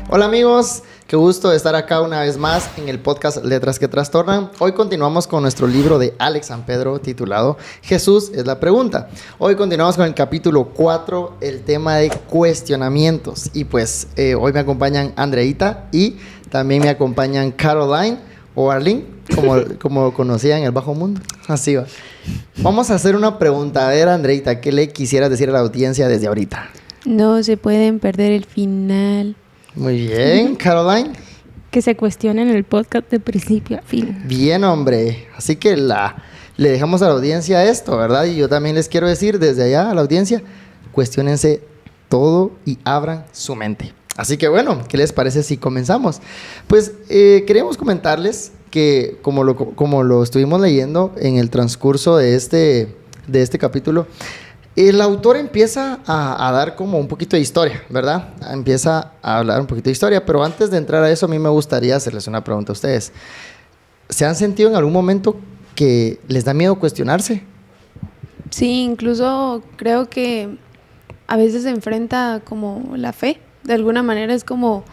Hola amigos, qué gusto estar acá una vez más en el podcast Letras que Trastornan. Hoy continuamos con nuestro libro de Alex San Pedro titulado Jesús es la pregunta. Hoy continuamos con el capítulo 4, el tema de cuestionamientos. Y pues hoy me acompañan Andreita y también me acompañan Caroline o Arlene, como conocía en el bajo mundo. Así va. Vamos a hacer una pregunta. A ver, Andreita, ¿qué le quisieras decir a la audiencia desde ahorita? No se pueden perder el final. Muy bien, Caroline. Que se cuestionen el podcast de principio a fin. Bien, hombre. Así que le dejamos a la audiencia esto, ¿verdad? Y yo también les quiero decir desde allá a la audiencia, cuestiónense todo y abran su mente. Así que bueno, ¿qué les parece si comenzamos? Pues queríamos comentarles que como lo estuvimos leyendo en el transcurso de este capítulo, el autor empieza a dar como un poquito de historia, ¿verdad? Empieza a hablar un poquito de historia, pero antes de entrar a eso, a mí me gustaría hacerles una pregunta a ustedes. ¿Se han sentido en algún momento que les da miedo cuestionarse? Sí, incluso creo que a veces se enfrenta como la fe. De alguna manera es como,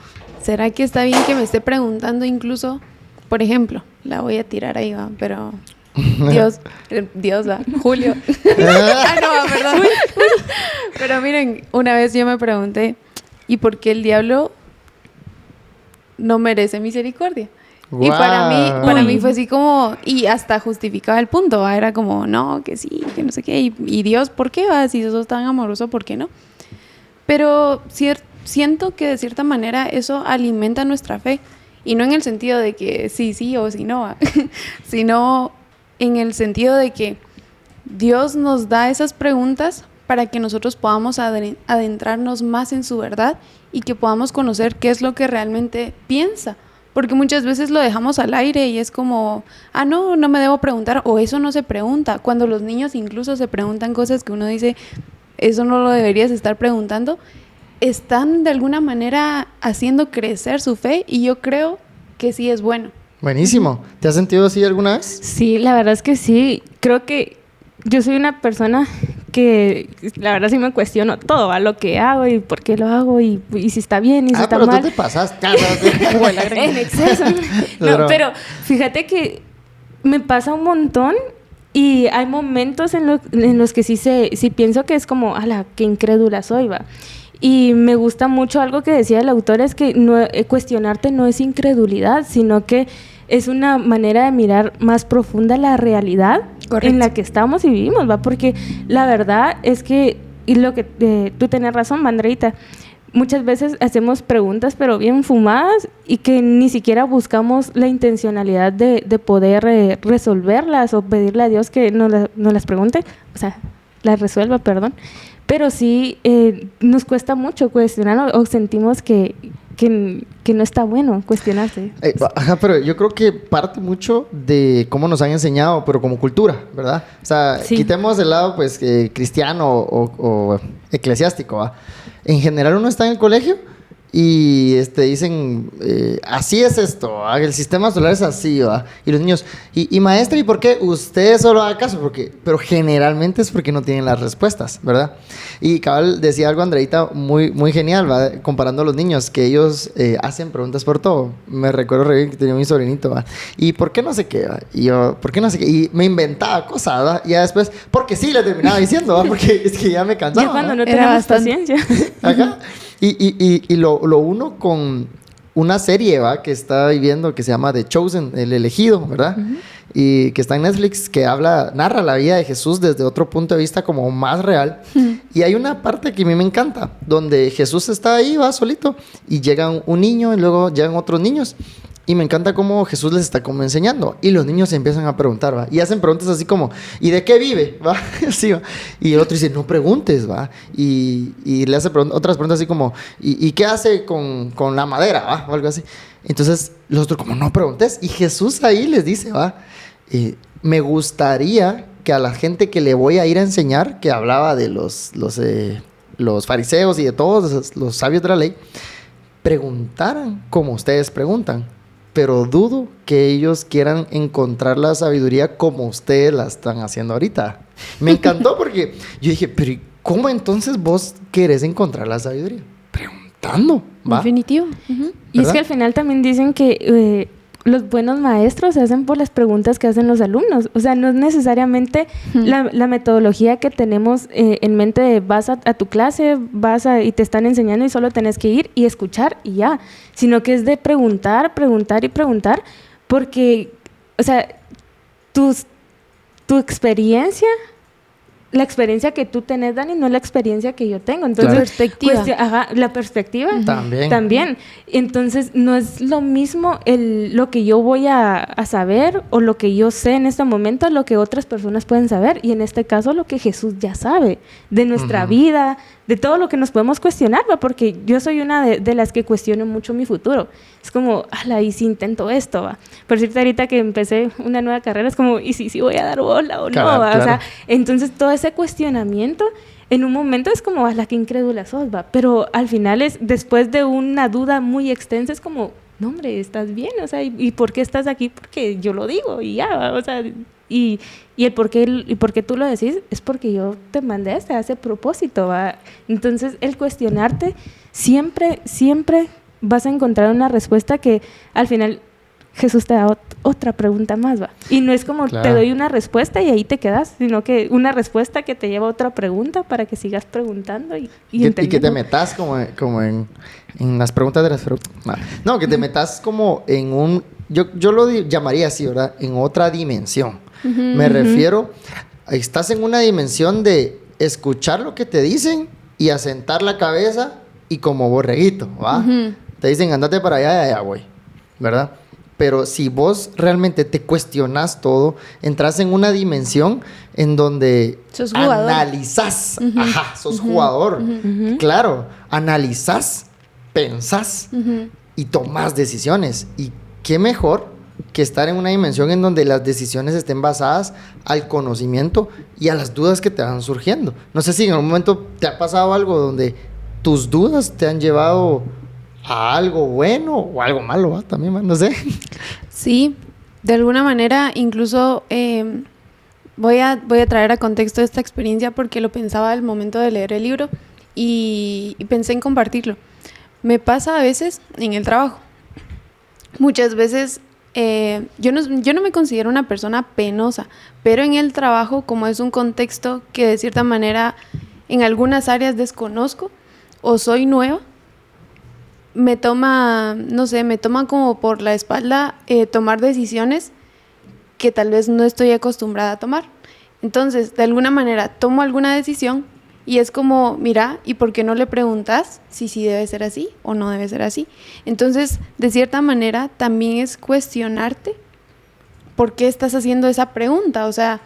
¿será que está bien que me esté preguntando incluso? Por ejemplo, la voy a tirar ahí, va, pero... Dios va, Julio. No, perdón. Pero miren, una vez yo me pregunté, ¿y por qué el diablo no merece misericordia? Wow. Y para mí fue así como, y hasta justificaba el punto, ¿va? Era como, no, que sí, que no sé qué, y Dios, ¿por qué va? Si sos tan amoroso, ¿por qué no? Pero siento que de cierta manera eso alimenta nuestra fe, y no en el sentido de que sí o sí no, sino en el sentido de que Dios nos da esas preguntas para que nosotros podamos adentrarnos más en su verdad y que podamos conocer qué es lo que realmente piensa. Porque muchas veces lo dejamos al aire y es como, no me debo preguntar, o eso no se pregunta. Cuando los niños incluso se preguntan cosas que uno dice, eso no lo deberías estar preguntando, están de alguna manera haciendo crecer su fe y yo creo que sí es bueno. Buenísimo. ¿Te has sentido así alguna vez? Sí, la verdad es que sí. Creo que yo soy una persona que la verdad sí me cuestiono todo, a lo que hago y por qué lo hago y si está bien y si está mal. Pero tú te pasaste. En exceso. No, pero fíjate que me pasa un montón y hay momentos en los que sí pienso que es como, ala, qué incrédula soy, va. Y me gusta mucho algo que decía el autor, es que cuestionarte no es incredulidad, sino que es una manera de mirar más profunda la realidad. Correcto. En la que estamos y vivimos, ¿va? Porque la verdad es que, y lo que tú tenés razón, Andreita, muchas veces hacemos preguntas pero bien fumadas y que ni siquiera buscamos la intencionalidad de poder resolverlas o pedirle a Dios que nos las pregunte, o sea, las resuelva, perdón. Pero sí nos cuesta mucho cuestionar o sentimos que no está bueno cuestionarse. Ajá, pero yo creo que parte mucho de cómo nos han enseñado, pero como cultura, ¿verdad? O sea, sí. Quitemos el lado pues cristiano o eclesiástico, ¿va? En general uno está en el colegio y dicen, así es esto, ¿va? El sistema solar es así, ¿va? Y los niños, y maestra, ¿y por qué usted solo haga caso? Pero generalmente es porque no tienen las respuestas, ¿verdad? Y cabal decía algo Andreita muy, muy genial, ¿va? Comparando a los niños, que ellos hacen preguntas por todo. Me recuerdo re bien que tenía mi sobrinito, ¿va? ¿Y por qué no sé qué? ¿Va? Y yo, ¿por qué no sé qué? Y me inventaba cosas, ¿va? Y ya después, porque sí, le terminaba diciendo, ¿va? Porque es que ya me cansaba. Ya cuando no tenemos paciencia. Ajá. Y lo uno con una serie, ¿va? Que está viviendo que se llama The Chosen, el elegido, ¿verdad? Uh-huh. Y que está en Netflix, que narra la vida de Jesús desde otro punto de vista como más real. Uh-huh. Y hay una parte que a mí me encanta, donde Jesús está ahí, va solito, y llega un niño y luego llegan otros niños. Y me encanta cómo Jesús les está como enseñando. Y los niños se empiezan a preguntar, ¿va? Y hacen preguntas así como, ¿y de qué vive? ¿Va? Así, ¿va? Y el otro dice, no preguntes, ¿va? Y le hace otras preguntas así como, ¿y qué hace con la madera? ¿Va? O algo así. Entonces, los otros como, no preguntes. Y Jesús ahí les dice, ¿va? Me gustaría que a la gente que le voy a ir a enseñar, que hablaba de los fariseos y de todos los sabios de la ley, preguntaran como ustedes preguntan. Pero dudo que ellos quieran encontrar la sabiduría como ustedes la están haciendo ahorita. Me encantó porque yo dije, pero ¿cómo entonces vos querés encontrar la sabiduría? Preguntando. ¿va? Definitivo. Y es que al final también dicen que los buenos maestros se hacen por las preguntas que hacen los alumnos. O sea, no es necesariamente la metodología que tenemos en mente de vas a tu clase, y te están enseñando y solo tenés que ir y escuchar y ya. Sino que es de preguntar, preguntar y preguntar, porque, o sea, tu experiencia... La experiencia que tú tenés, Dani, no es la experiencia que yo tengo. Entonces, la perspectiva. La perspectiva. También. Entonces, no es lo mismo lo que yo voy a saber o lo que yo sé en este momento, lo que otras personas pueden saber. Y en este caso, lo que Jesús ya sabe de nuestra vida, de todo lo que nos podemos cuestionar, ¿va? Porque yo soy una de las que cuestiono mucho mi futuro. Es como, ¿y si intento esto? ¿Va? Por cierto, ahorita que empecé una nueva carrera, es como, ¿y si voy a dar bola o no? ¿Va? Claro. O sea, entonces todo ese cuestionamiento en un momento es como, qué incrédula sos, ¿va? Pero al final después de una duda muy extensa, es como, no, hombre, estás bien, o sea, ¿y por qué estás aquí? Porque yo lo digo y ya, ¿va? O sea, y el por qué tú lo decís es porque yo te mandé a ese propósito, ¿va? Entonces, el cuestionarte, siempre vas a encontrar una respuesta que al final Jesús te da otra pregunta más, ¿va? Y no es como te doy una respuesta y ahí te quedas, sino que una respuesta que te lleva a otra pregunta para que sigas preguntando y que te metas como en las preguntas de las preguntas. No, que te metas como en un... Yo lo llamaría así, ¿verdad? En otra dimensión. Me refiero... Estás en una dimensión de escuchar lo que te dicen y asentar la cabeza y como borreguito, ¿va? Te dicen, andate para allá y allá voy, ¿verdad? Pero si vos realmente te cuestionas todo, entras en una dimensión en donde analizás. Sos jugador. Claro, analizás, pensás y tomás decisiones. Y qué mejor que estar en una dimensión en donde las decisiones estén basadas al conocimiento y a las dudas que te van surgiendo. No sé si en algún momento te ha pasado algo donde tus dudas te han llevado a algo bueno o algo malo, ¿va? También, no sé. Sí, de alguna manera, incluso voy a traer a contexto esta experiencia porque lo pensaba al momento de leer el libro y pensé en compartirlo. Me pasa a veces en el trabajo. Muchas veces yo no me considero una persona penosa, pero en el trabajo, como es un contexto que de cierta manera en algunas áreas desconozco o soy nueva, me toma como por la espalda tomar decisiones que tal vez no estoy acostumbrada a tomar. Entonces, de alguna manera, tomo alguna decisión y es como, mira, ¿y por qué no le preguntas si sí debe ser así o no debe ser así? Entonces, de cierta manera, también es cuestionarte por qué estás haciendo esa pregunta. O sea,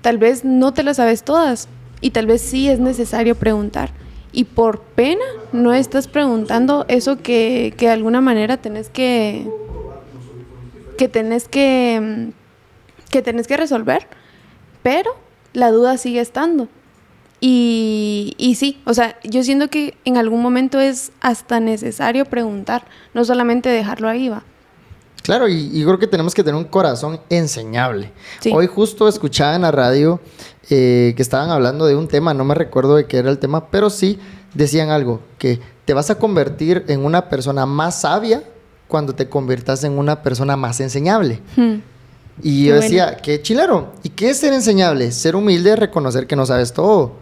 tal vez no te lo sabes todas y tal vez sí es necesario preguntar. Y por pena no estás preguntando eso que de alguna manera tenés que resolver, pero la duda sigue estando. Y sí, o sea, yo siento que en algún momento es hasta necesario preguntar, no solamente dejarlo ahí, va. Claro, y creo que tenemos que tener un corazón enseñable. Sí. Hoy justo escuchaba en la radio que estaban hablando de un tema, no me recuerdo de qué era el tema, pero sí decían algo, que te vas a convertir en una persona más sabia cuando te conviertas en una persona más enseñable. Y yo decía, qué chilero. ¿Y qué es ser enseñable? Ser humilde, reconocer que no sabes todo.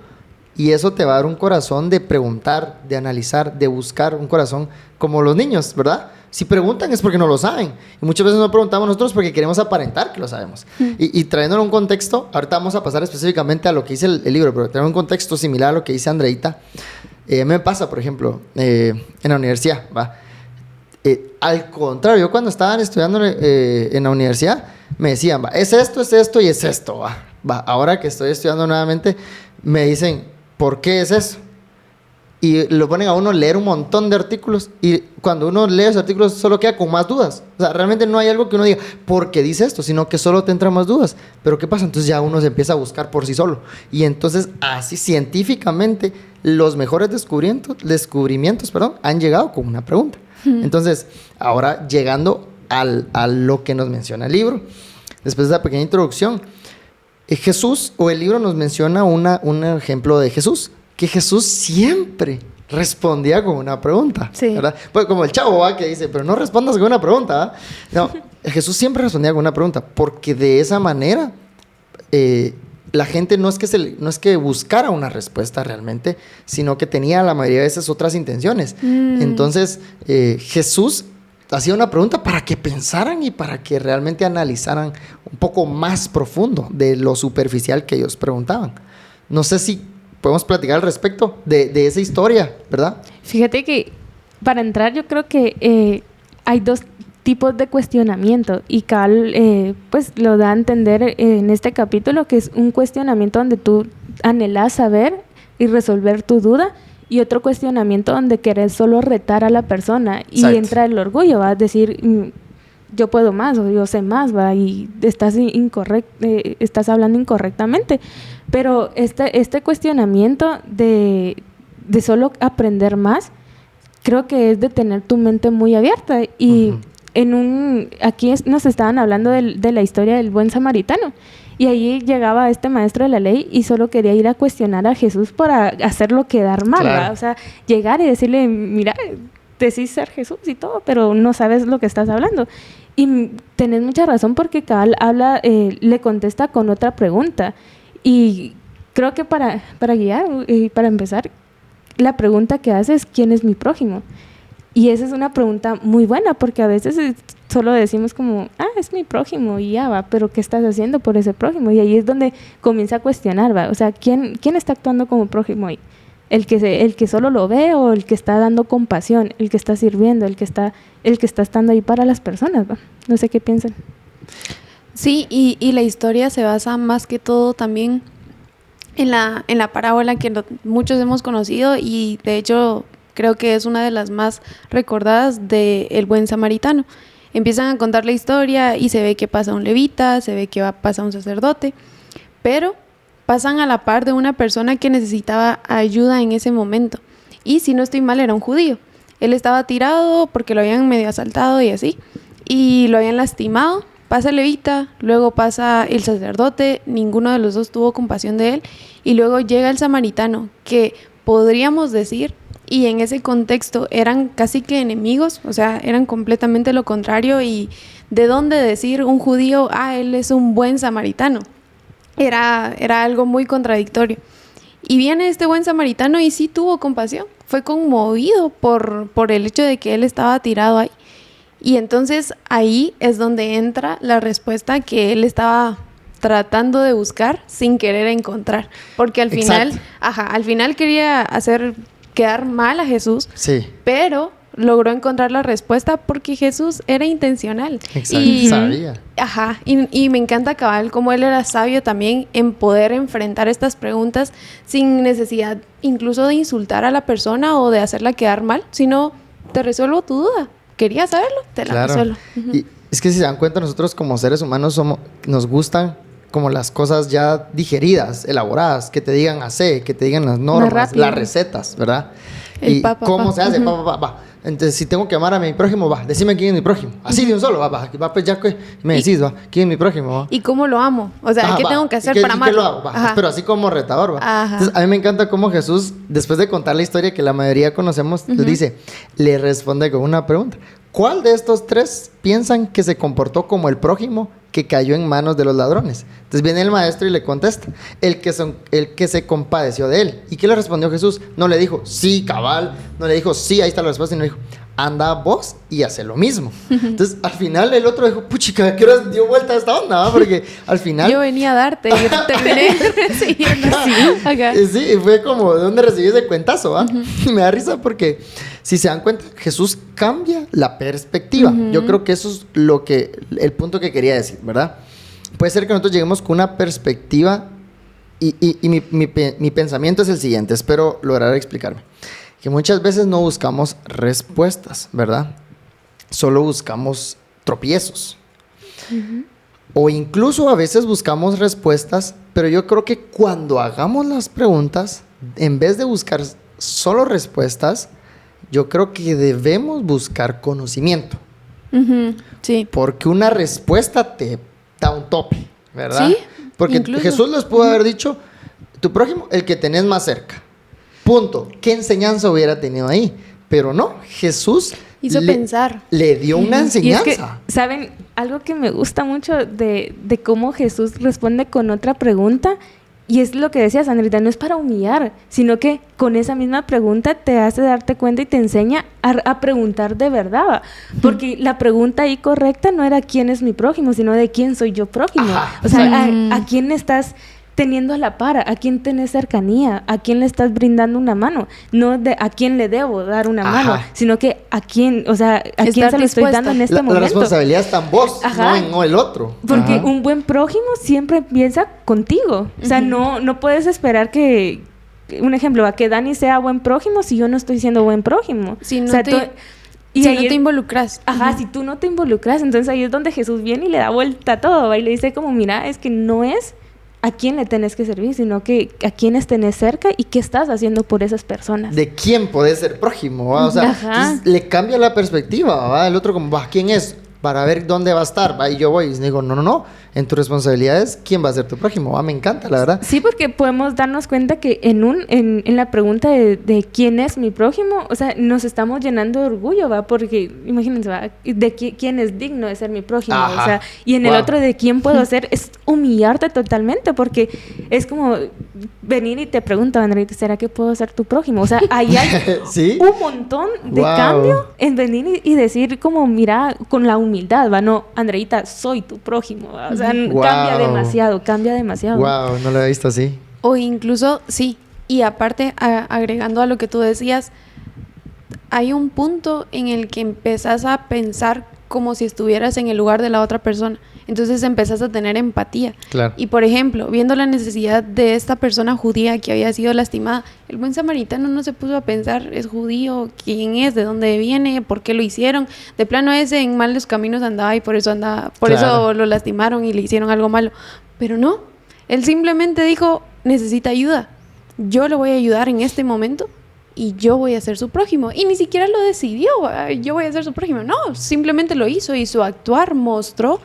Y eso te va a dar un corazón de preguntar, de analizar, de buscar, un corazón como los niños, ¿verdad? Si preguntan es porque no lo saben. Y muchas veces no preguntamos nosotros porque queremos aparentar que lo sabemos. Y trayéndolo un contexto, ahorita vamos a pasar específicamente a lo que dice el libro, pero tener un contexto similar a lo que dice Andreita. Me pasa, por ejemplo, en la universidad, ¿va? Al contrario, yo cuando estaban estudiando en la universidad, me decían, va, es esto y es esto, va. Ahora que estoy estudiando nuevamente, me dicen, ¿por qué es eso? Y lo ponen a uno leer un montón de artículos y cuando uno lee esos artículos solo queda con más dudas. O sea, realmente no hay algo que uno diga, ¿por qué dice esto? Sino que solo te entran más dudas. ¿Pero qué pasa? Entonces ya uno se empieza a buscar por sí solo. Y entonces así científicamente los mejores descubrimientos han llegado con una pregunta. Entonces, ahora llegando a lo que nos menciona el libro, después de esa pequeña introducción, Jesús o el libro nos menciona un ejemplo de Jesús, que Jesús siempre respondía con una pregunta, Sí. ¿verdad? Pues como el chavo, ¿va? Que dice, pero no respondas con una pregunta, ¿va? No, Jesús siempre respondía con una pregunta, porque de esa manera la gente no es que buscara una respuesta realmente, sino que tenía la mayoría de veces otras intenciones. Entonces, Jesús hacía una pregunta para que pensaran y para que realmente analizaran un poco más profundo de lo superficial que ellos preguntaban. No sé si podemos platicar al respecto de esa historia, ¿verdad? Fíjate que para entrar yo creo que hay dos tipos de cuestionamiento y Cal pues lo da a entender en este capítulo, que es un cuestionamiento donde tú anhelas saber y resolver tu duda, y otro cuestionamiento donde querés solo retar a la persona. Exacto. Y entra el orgullo, va a decir yo puedo más o yo sé más, va, y estás hablando incorrectamente. Pero este cuestionamiento de solo aprender más, creo que es de tener tu mente muy abierta. Y aquí nos estaban hablando de la historia del buen samaritano. Y ahí llegaba este maestro de la ley y solo quería ir a cuestionar a Jesús para hacerlo quedar mal, claro. O sea, llegar y decirle, mira, decís ser Jesús y todo, pero no sabes lo que estás hablando. Y tenés mucha razón, porque Cabal le contesta con otra pregunta. Y creo que para guiar y para empezar, la pregunta que hace es, ¿quién es mi prójimo? Y esa es una pregunta muy buena, porque a veces solo decimos como, es mi prójimo y ya va, pero ¿qué estás haciendo por ese prójimo? Y ahí es donde comienza a cuestionar, va, o sea, ¿quién está actuando como prójimo ahí? ¿El que solo lo ve, o el que está dando compasión, el que está sirviendo, el que está estando ahí para las personas, va? No sé qué piensan. Sí, y la historia se basa más que todo también en la parábola que muchos hemos conocido, y de hecho creo que es una de las más recordadas de El Buen Samaritano. Empiezan a contar la historia y se ve que pasa un levita, se ve que pasa un sacerdote, pero pasan a la par de una persona que necesitaba ayuda en ese momento. Y si no estoy mal, era un judío. Él estaba tirado porque lo habían medio asaltado y así, y lo habían lastimado. Pasa el levita, luego pasa el sacerdote, ninguno de los dos tuvo compasión de él, y luego llega el samaritano, que podríamos decir, y en ese contexto eran casi que enemigos, o sea, eran completamente lo contrario. Y de dónde decir un judío, él es un buen samaritano, era algo muy contradictorio. Y viene este buen samaritano y sí tuvo compasión, fue conmovido por el hecho de que él estaba tirado ahí. Y entonces ahí es donde entra la respuesta que él estaba tratando de buscar sin querer encontrar, porque al final quería hacer quedar mal a Jesús, sí, pero logró encontrar la respuesta porque Jesús era intencional. Exacto. Y sabía. Y me encanta Cabal cómo él era sabio también en poder enfrentar estas preguntas sin necesidad incluso de insultar a la persona o de hacerla quedar mal, sino te resuelvo tu duda. ¿Querías saberlo? Te la resuelvo. Y es que si se dan cuenta, nosotros como seres humanos nos gustan como las cosas ya digeridas, elaboradas, que te digan que te digan las normas, las recetas, ¿verdad? Y cómo se hace, va. Entonces, si tengo que amar a mi prójimo, decime quién es mi prójimo. Así de un solo, pues ya que me decís, quién es mi prójimo, va. ¿Y cómo lo amo? O sea, ¿qué tengo que hacer para amarlo? ¿Qué lo hago? Pero así como retador, va. Entonces, a mí me encanta cómo Jesús, después de contar la historia que la mayoría conocemos, le responde con una pregunta. ¿Cuál de estos tres piensan que se comportó como el prójimo que cayó en manos de los ladrones? Entonces viene el maestro y le contesta, el que se compadeció de él. ¿Y qué le respondió Jesús? No le dijo, sí, cabal, no le dijo, sí, ahí está la respuesta, sino le dijo, anda vos y hace lo mismo. Entonces al final el otro dijo, puchica, ¿qué hora dio vuelta a esta onda? Porque al final... Yo venía a darte y terminé recibiendo así. Sí, fue como, ¿de dónde recibí ese cuentazo? ¿Va? Me da risa porque, si se dan cuenta, Jesús cambia la perspectiva. Yo creo que eso es el punto que quería decir, ¿verdad? Puede ser que nosotros lleguemos con una perspectiva y mi pensamiento es el siguiente, espero lograr explicarme. Que muchas veces no buscamos respuestas, ¿verdad? Solo buscamos tropiezos. O incluso a veces buscamos respuestas, pero yo creo que cuando hagamos las preguntas, en vez de buscar solo respuestas, yo creo que debemos buscar conocimiento. Sí. Porque una respuesta te da un tope, ¿verdad? Sí. Porque incluso Jesús les pudo haber dicho, tu prójimo, el que tenés más cerca. Punto. ¿Qué enseñanza hubiera tenido ahí? Pero no, Jesús hizo pensar. Le dio una enseñanza. Y es que, ¿saben? Algo que me gusta mucho de cómo Jesús responde con otra pregunta, y es lo que decías, Andrita, no es para humillar, sino que con esa misma pregunta te hace darte cuenta y te enseña a preguntar de verdad. Porque la pregunta ahí correcta no era ¿quién es mi prójimo?, sino de ¿quién soy yo prójimo? Ajá. O sea, ¿a quién estás teniendo a la par? ¿A quién tenés cercanía? ¿A quién le estás brindando una mano? No de a quién le debo dar una mano, sino que a quién, o sea, a quién se lo estoy dando en este momento. La responsabilidad está en vos, no en el otro. Porque un buen prójimo siempre piensa contigo. O sea, no puedes esperar que, un ejemplo, a que Dani sea buen prójimo si yo no estoy siendo buen prójimo. Si no o sea, si no te involucras. Si tú no te involucras, entonces ahí es donde Jesús viene y le da vuelta a todo, ¿va? Y le dice como, mira, es que no es a quién le tenés que servir, sino que a quiénes tenés cerca y qué estás haciendo por esas personas. De quién podés ser prójimo, ¿va? O sea, le cambia la perspectiva, ¿va? El otro como, ¿va? ¿Quién es? Para ver dónde va a estar, ¿va? Y yo voy y digo, no, en tu responsabilidad es quién va a ser tu prójimo, ¿va? Me encanta, la verdad. Sí, porque podemos darnos cuenta que en la pregunta de quién es mi prójimo, o sea, nos estamos llenando de orgullo, ¿va? Porque, imagínense, ¿va? De quién es digno de ser mi prójimo, o sea, y en el otro de quién puedo ser, es humillarte totalmente, porque es como venir y te pregunto, Andreita, ¿será que puedo ser tu prójimo? O sea, ahí hay ¿Sí? un montón de cambio en venir y decir como, mira, con la humildad, ¿va? No, Andreita, soy tu prójimo, ¿va? O sea, cambia demasiado. Wow, no lo había visto así. O incluso, sí, y aparte, agregando a lo que tú decías, hay un punto en el que empezás a pensar como si estuvieras en el lugar de la otra persona. Entonces empezás a tener empatía. Claro. Y por ejemplo, viendo la necesidad de esta persona judía que había sido lastimada, el buen samaritano no se puso a pensar, ¿es judío? ¿Quién es? ¿De dónde viene? ¿Por qué lo hicieron? De plano ese en malos caminos andaba y por eso eso lo lastimaron y le hicieron algo malo. Pero no, él simplemente dijo, necesita ayuda. Yo le voy a ayudar en este momento y yo voy a ser su prójimo. Y ni siquiera lo decidió, yo voy a ser su prójimo. No, simplemente lo hizo y su actuar mostró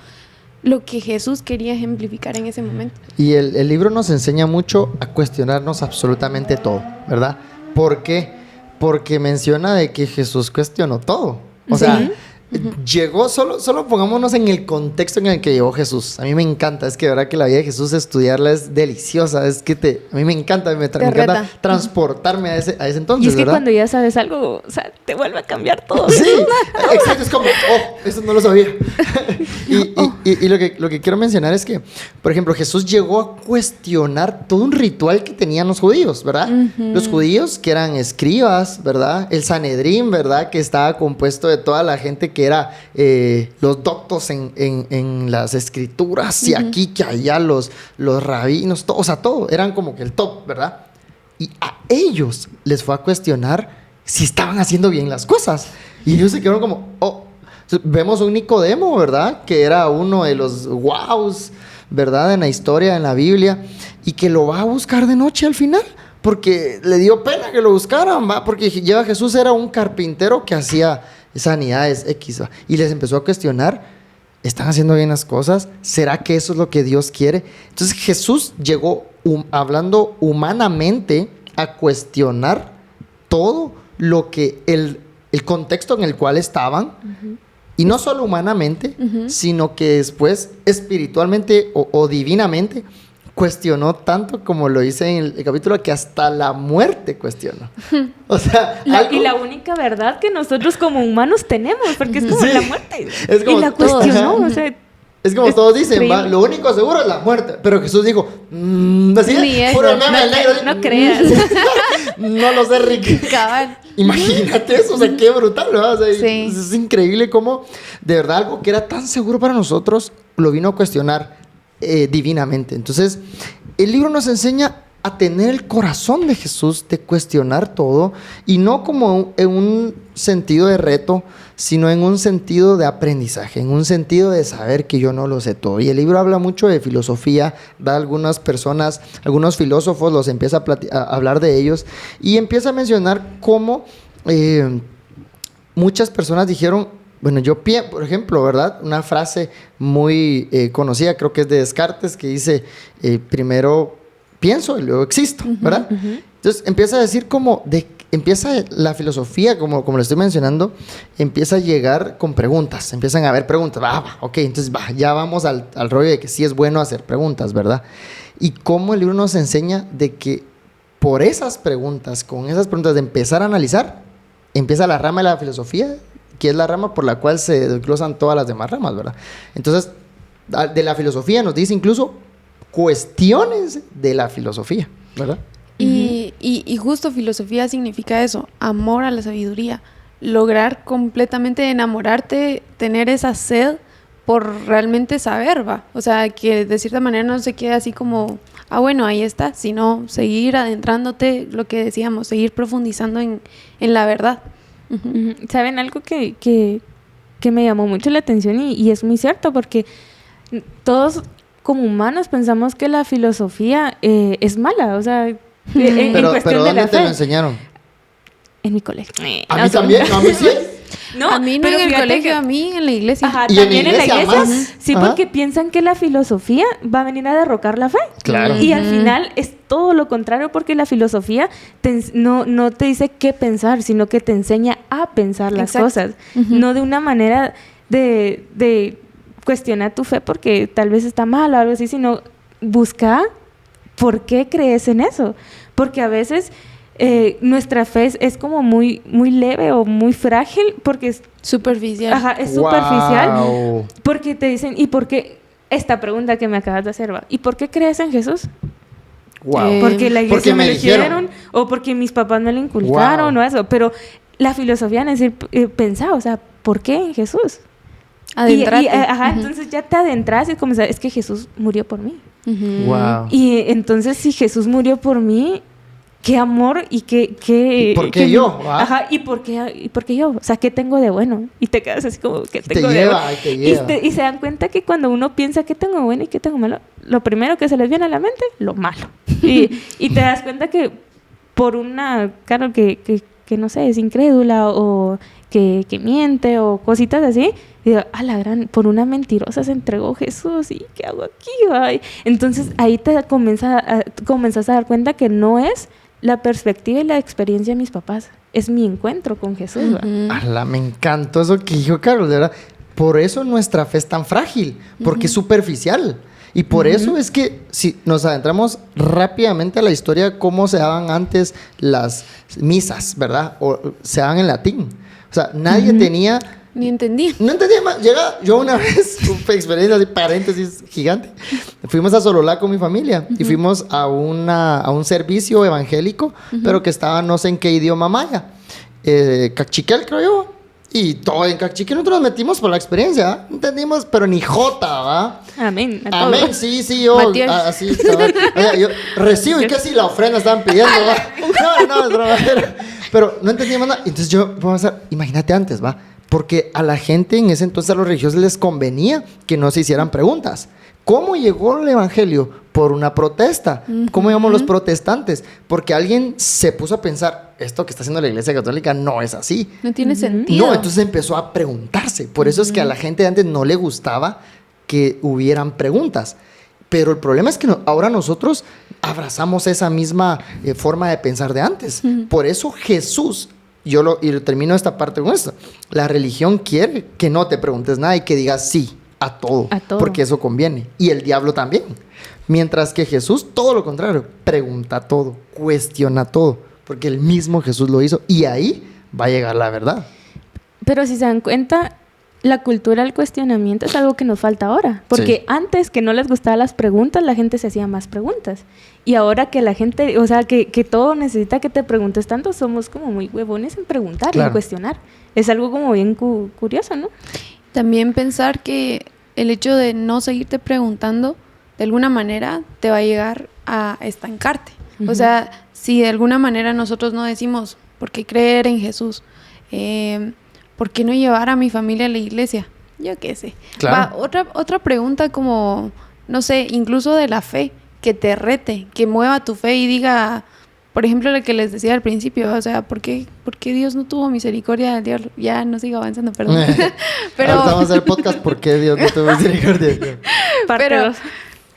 lo que Jesús quería ejemplificar en ese momento. Y el libro nos enseña mucho a cuestionarnos absolutamente todo, ¿verdad? ¿Por qué? Porque menciona de que Jesús cuestionó todo. O sea, llegó, solo pongámonos en el contexto en el que llegó Jesús. A mí me encanta, es que de verdad que la vida de Jesús, estudiarla es deliciosa, es que a mí me encanta, me encanta transportarme a ese entonces, y es que ¿verdad? cuando ya sabes algo, o sea, te vuelve a cambiar todo. Sí, exacto, es como, eso no lo sabía. Y lo que quiero mencionar es que, por ejemplo, Jesús llegó a cuestionar todo un ritual que tenían los judíos, ¿verdad? Los judíos que eran escribas, ¿verdad? El Sanedrín, ¿verdad? Que estaba compuesto de toda la gente que era los doctos en las escrituras, y aquí, que allá, los rabinos, todo, o sea, todo, eran como que el top, ¿verdad? Y a ellos les fue a cuestionar si estaban haciendo bien las cosas. Y ellos se quedaron como, vemos un Nicodemo, ¿verdad? Que era uno de los wows, ¿verdad? En la historia, en la Biblia, y que lo va a buscar de noche al final, porque le dio pena que lo buscaran, ¿va? Porque lleva Jesús era un carpintero que hacía sanidades X, ¿va? Y les empezó a cuestionar, ¿están haciendo bien las cosas? ¿Será que eso es lo que Dios quiere? Entonces Jesús llegó, hablando humanamente, a cuestionar todo lo que el contexto en el cual estaban, y no solo humanamente, sino que después espiritualmente o divinamente cuestionó tanto, como lo dice en el capítulo, que hasta la muerte cuestionó. O sea, y la única verdad que nosotros como humanos tenemos, porque es como la muerte. Es como y la cuestionó, o sea, es como todos dicen, ¿va? Lo único seguro es la muerte. Pero Jesús dijo, así, puro meme al negro. No creas. No lo sé, Rick. Cabal. Imagínate eso, o sea, qué brutal, ¿verdad? O sea, es increíble cómo, de verdad, algo que era tan seguro para nosotros, lo vino a cuestionar divinamente. Entonces, el libro nos enseña a tener el corazón de Jesús, de cuestionar todo, y no como en un sentido de reto, sino en un sentido de aprendizaje, en un sentido de saber que yo no lo sé todo. Y el libro habla mucho de filosofía, da a algunas personas, algunos filósofos, los empieza a hablar de ellos, y empieza a mencionar cómo muchas personas dijeron, bueno, por ejemplo, ¿verdad? Una frase muy conocida, creo que es de Descartes, que dice, primero pienso y luego existo, ¿verdad? Entonces empieza a decir empieza la filosofía, como le estoy mencionando, empieza a llegar con preguntas, empiezan a haber preguntas, ok, entonces ya vamos al rollo de que sí es bueno hacer preguntas, ¿verdad? Y cómo el libro nos enseña de que por esas preguntas, con esas preguntas de empezar a analizar, empieza la rama de la filosofía, que es la rama por la cual se desglosan todas las demás ramas, ¿verdad? Entonces, de la filosofía nos dice incluso cuestiones de la filosofía, ¿verdad? Y justo filosofía significa eso, amor a la sabiduría, lograr completamente enamorarte, tener esa sed por realmente saber, ¿va? O sea, que de cierta manera no se quede así como, bueno, ahí está, sino seguir adentrándote, lo que decíamos, seguir profundizando en la verdad. ¿Saben algo que me llamó mucho la atención y es muy cierto? Porque todos como humanos pensamos que la filosofía es mala, o sea, en cuestión de la fe. ¿Pero dónde te lo enseñaron? En mi colegio. ¿A mí también? ¿A mí sí? No, a mí no en el colegio, a mí en la iglesia. Ajá, ¿Y también en la iglesia? Más? Sí, porque piensan que la filosofía va a venir a derrocar la fe. Claro. Y al final es todo lo contrario, porque la filosofía no te dice qué pensar, sino que te enseña a pensar las cosas. No de una manera de cuestionar tu fe porque tal vez está mal o algo así, sino busca por qué crees en eso. Porque a veces nuestra fe es como muy, muy leve o muy frágil porque es superficial. Ajá, es superficial. Porque te dicen, ¿y por qué? Esta pregunta que me acabas de hacer, ¿va? ¿Y por qué crees en Jesús? Wow. Porque la iglesia me lo dijeron o porque mis papás me lo inculcaron o eso. Pero la filosofía es decir, pensar, o sea, ¿por qué en Jesús? Adentrarte. Entonces ya te adentras y comienzas, es que Jesús murió por mí. Wow. Y entonces si Jesús murió por mí, qué amor y qué ¿Y por qué yo? Ajá, ¿y por qué yo? O sea, ¿qué tengo de bueno? Y te quedas así como, ¿qué tengo te de lleva, bueno? te lleva. Y se dan cuenta que cuando uno piensa qué tengo bueno y qué tengo malo, lo primero que se les viene a la mente, lo malo. Y te das cuenta que por una, claro, que no sé, es incrédula o que miente o cositas así, y digo, por una mentirosa se entregó Jesús, ¿y qué hago aquí? Ay? Entonces ahí te comienzas a dar cuenta que no es la perspectiva y la experiencia de mis papás, es mi encuentro con Jesús. Me encantó eso que dijo Carlos, de verdad. Por eso nuestra fe es tan frágil, porque es superficial. Y por eso es que si nos adentramos rápidamente a la historia, cómo se daban antes las misas, ¿verdad? O se daban en latín. O sea, nadie tenía... Ni entendía. No entendía más. Yo una vez, una experiencia de paréntesis gigante, fuimos a Sololá con mi familia y fuimos a un servicio evangélico, pero que estaba no sé en qué idioma maya. Cachiquel, creo yo. Y todo en cachiquel. Nosotros nos metimos por la experiencia, ¿eh? Entendimos, pero ni jota, ¿va? Amén. Amén, sí, yo. Así, yo recibo y casi la ofrenda estaban pidiendo, ¿va? No, es broma. Pero no entendíamos nada. Entonces vamos a imagínate antes, ¿va? Porque a la gente en ese entonces, a los religiosos les convenía que no se hicieran preguntas. ¿Cómo llegó el evangelio? Por una protesta. ¿Cómo llegamos los protestantes? Porque alguien se puso a pensar, esto que está haciendo la Iglesia Católica no es así. No tiene sentido. No, entonces empezó a preguntarse. Por eso es que a la gente de antes no le gustaba que hubieran preguntas. Pero el problema es que ahora nosotros abrazamos esa misma forma de pensar de antes. Por eso Jesús... y termino esta parte con esto. La religión quiere que no te preguntes nada y que digas sí a todo. Porque eso conviene. Y el diablo también. Mientras que Jesús, todo lo contrario, pregunta todo, cuestiona todo. Porque el mismo Jesús lo hizo. Y ahí va a llegar la verdad. Pero si se dan cuenta, la cultura del cuestionamiento es algo que nos falta ahora. Porque antes, que no les gustaban las preguntas, la gente se hacía más preguntas. Y ahora que la gente, o sea, que todo necesita que te preguntes tanto, somos como muy huevones en preguntar y en cuestionar. Es algo como bien curioso, ¿no? También pensar que el hecho de no seguirte preguntando, de alguna manera, te va a llegar a estancarte. O sea, si de alguna manera nosotros no decimos, ¿por qué creer en Jesús? ¿Por qué no llevar a mi familia a la iglesia? Yo qué sé. Claro. Otra pregunta como, no sé, incluso de la fe, que te rete, que mueva tu fe y diga, por ejemplo, lo que les decía al principio, o sea, ¿por qué Dios no tuvo misericordia del diablo? Ya no sigo avanzando, perdón. Pero ahorita vamos a hacer podcast, ¿por qué Dios no tuvo misericordia del diablo?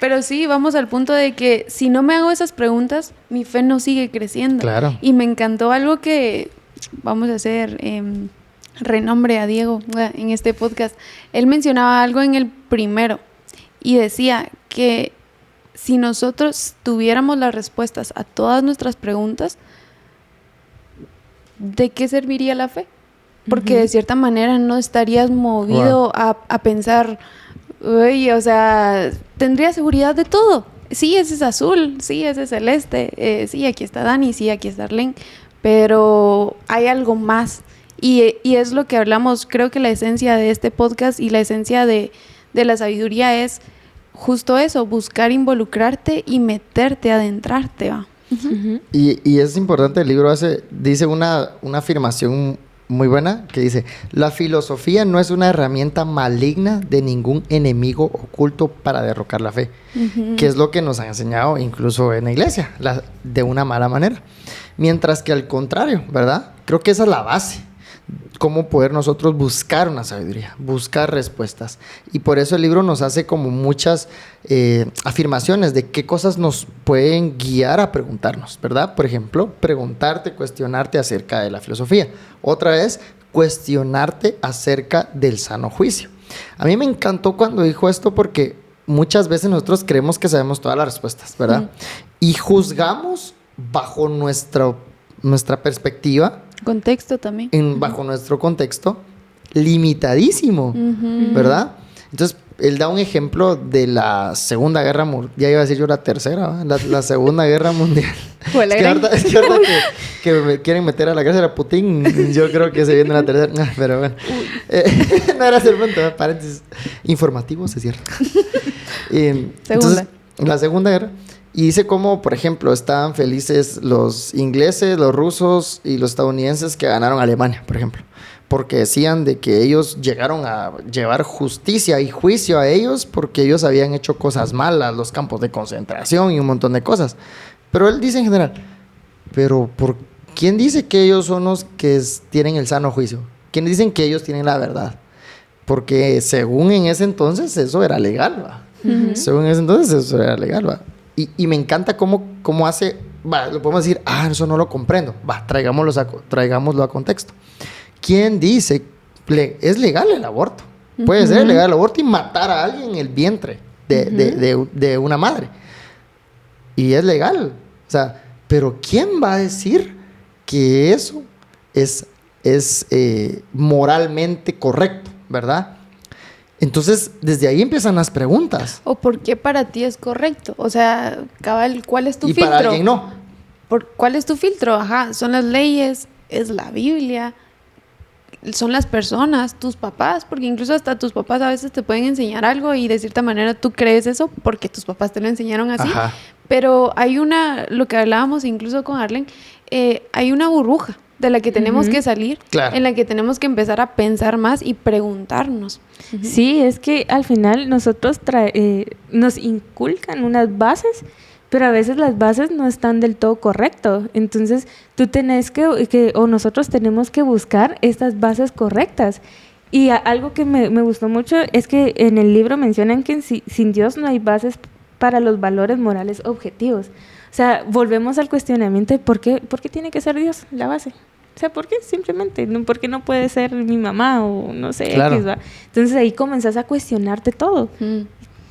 Pero sí, vamos al punto de que si no me hago esas preguntas, mi fe no sigue creciendo. Claro. Y me encantó algo que vamos a hacer renombre a Diego en este podcast. Él mencionaba algo en el primero y decía que si nosotros tuviéramos las respuestas a todas nuestras preguntas, ¿de qué serviría la fe? Porque de cierta manera no estarías movido a pensar, uy, o sea, tendría seguridad de todo. Sí, ese es azul, sí, ese es celeste, sí, aquí está Dani, sí, aquí está Arlene, pero hay algo más. Y es lo que hablamos, creo que la esencia de este podcast y la esencia de la sabiduría es justo eso, buscar involucrarte y meterte, adentrarte, ¿va? Y es importante, el libro dice una afirmación muy buena que dice: la filosofía no es una herramienta maligna de ningún enemigo oculto para derrocar la fe, que es lo que nos han enseñado incluso en la iglesia, de una mala manera. Mientras que al contrario, ¿verdad? Creo que esa es la base. Cómo poder nosotros buscar una sabiduría, buscar respuestas. Y por eso el libro nos hace como muchas afirmaciones de qué cosas nos pueden guiar a preguntarnos, ¿verdad? Por ejemplo, preguntarte, cuestionarte acerca de la filosofía. Otra es cuestionarte acerca del sano juicio. A mí me encantó cuando dijo esto porque muchas veces nosotros creemos que sabemos todas las respuestas, ¿verdad? Y juzgamos bajo nuestra perspectiva. Contexto también. Bajo nuestro contexto limitadísimo, ¿verdad? Entonces, él da un ejemplo de la Segunda Guerra Mundial. Ya iba a decir yo la tercera, ¿verdad? La Segunda Guerra Mundial. Es que ahorita que me quieren meter a la cárcel a Putin, yo creo que se viene la tercera. Pero bueno. No era hacer punto, paréntesis. Informativos, es cierto. Entonces, la Segunda Guerra. Y dice cómo, por ejemplo, estaban felices los ingleses, los rusos y los estadounidenses que ganaron Alemania, por ejemplo. Porque decían de que ellos llegaron a llevar justicia y juicio a ellos porque ellos habían hecho cosas malas, los campos de concentración y un montón de cosas. Pero él dice en general, pero ¿quién dice que ellos son los que tienen el sano juicio? ¿Quién dicen que ellos tienen la verdad? Porque según en ese entonces eso era legal, ¿va? Según en ese entonces eso era legal, ¿va? Y me encanta cómo hace, lo podemos decir, eso no lo comprendo, traigámoslo a contexto. ¿Quién dice, es legal el aborto? Puede ser legal el aborto y matar a alguien en el vientre de una madre. Y es legal. O sea, pero ¿quién va a decir que eso es moralmente correcto, verdad? Entonces, desde ahí empiezan las preguntas. ¿O por qué para ti es correcto? O sea, cabal, ¿cuál es tu filtro? Y para alguien no. ¿Cuál es tu filtro? Ajá, son las leyes, es la Biblia, son las personas, tus papás, porque incluso hasta tus papás a veces te pueden enseñar algo y de cierta manera tú crees eso porque tus papás te lo enseñaron así. Ajá. Pero hay lo que hablábamos incluso con Arlen, hay una burbuja de la que tenemos que salir, en la que tenemos que empezar a pensar más y preguntarnos. Sí, es que al final nosotros nos inculcan unas bases, pero a veces las bases no están del todo correctas. Entonces, tú tenés o nosotros tenemos que buscar estas bases correctas. Y algo que me gustó mucho es que en el libro mencionan que sin Dios no hay bases para los valores morales objetivos. O sea, volvemos al cuestionamiento de ¿por qué tiene que ser Dios la base? O sea, ¿por qué? Simplemente, ¿por qué no puede ser mi mamá o no sé? Claro. X, ¿va? Entonces ahí comenzás a cuestionarte todo.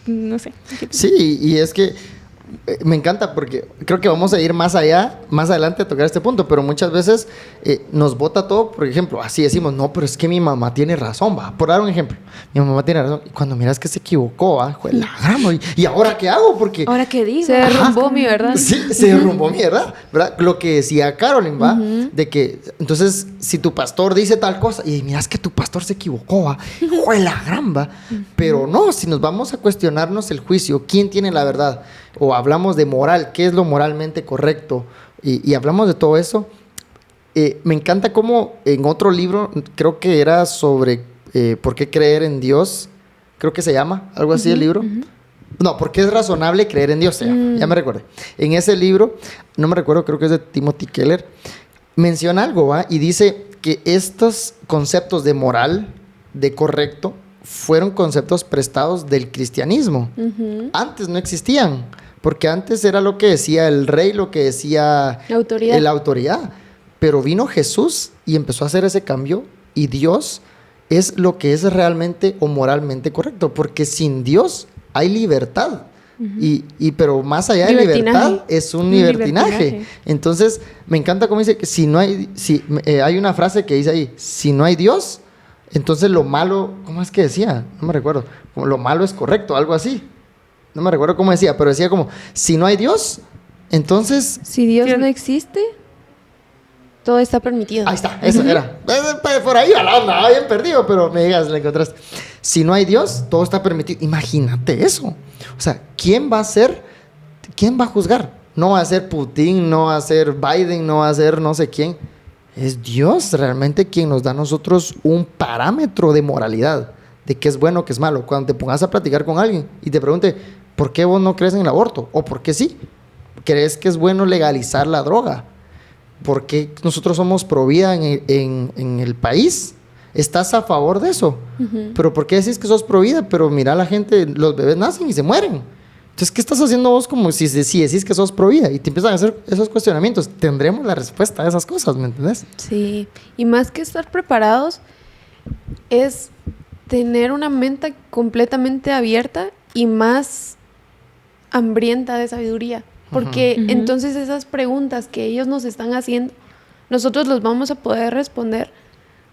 No sé. Sí, y es que me encanta porque creo que vamos a ir más adelante a tocar este punto, pero muchas veces nos bota todo, por ejemplo, así decimos, no, pero es que mi mamá tiene razón, va, por dar un ejemplo, mi mamá tiene razón, y cuando miras que se equivocó, ¿y ahora qué hago? Porque ¿ahora qué digo? Se derrumbó mi verdad. Sí, se derrumbó mi verdad, ¿verdad? Lo que decía Carolyn, va, de que, entonces, si tu pastor dice tal cosa, y miras que tu pastor se equivocó, va, va, pero no, si nos vamos a cuestionarnos el juicio, ¿quién tiene la verdad? O hablamos de moral, qué es lo moralmente correcto, y hablamos de todo eso. Me encanta cómo en otro libro, creo que era sobre por qué creer en Dios, creo que se llama, algo así el libro. No, porque es razonable creer en Dios, ya me recuerdo. En ese libro, no me recuerdo, creo que es de Timothy Keller, menciona algo, ¿va? Y dice que estos conceptos de moral, de correcto fueron conceptos prestados del cristianismo. Antes no existían, porque antes era lo que decía el rey, lo que decía la autoridad. Pero vino Jesús y empezó a hacer ese cambio, y Dios es lo que es realmente o moralmente correcto, porque sin Dios hay libertad. Pero más allá de libertad es un libertinaje. Entonces me encanta cómo dice que hay una frase que dice ahí: si no hay Dios, entonces lo malo, ¿cómo es que decía? No me recuerdo. Como lo malo es correcto, algo así. No me recuerdo cómo decía, pero decía como: si no hay Dios, entonces... Si Dios no existe, todo está permitido. Ahí está, eso era. Por ahí va la onda, bien perdido, pero me digas, la encontraste. Si no hay Dios, todo está permitido. Imagínate eso. O sea, ¿quién va a juzgar? No va a ser Putin, no va a ser Biden, no va a ser no sé quién. Es Dios realmente quien nos da a nosotros un parámetro de moralidad, de qué es bueno, qué es malo. Cuando te pongas a platicar con alguien y te pregunte: ¿por qué vos no crees en el aborto? ¿O por qué sí? ¿Crees que es bueno legalizar la droga? ¿Por qué nosotros somos pro vida en el país? ¿Estás a favor de eso? ¿Pero por qué decís que sos pro vida? Pero mira, la gente, los bebés nacen y se mueren. Entonces, ¿qué estás haciendo vos como si decís que sos pro vida? Y te empiezan a hacer esos cuestionamientos. Tendremos la respuesta a esas cosas, ¿me entendés? Sí, y más que estar preparados, es tener una mente completamente abierta y más hambrienta de sabiduría. Porque entonces esas preguntas que ellos nos están haciendo, nosotros los vamos a poder responder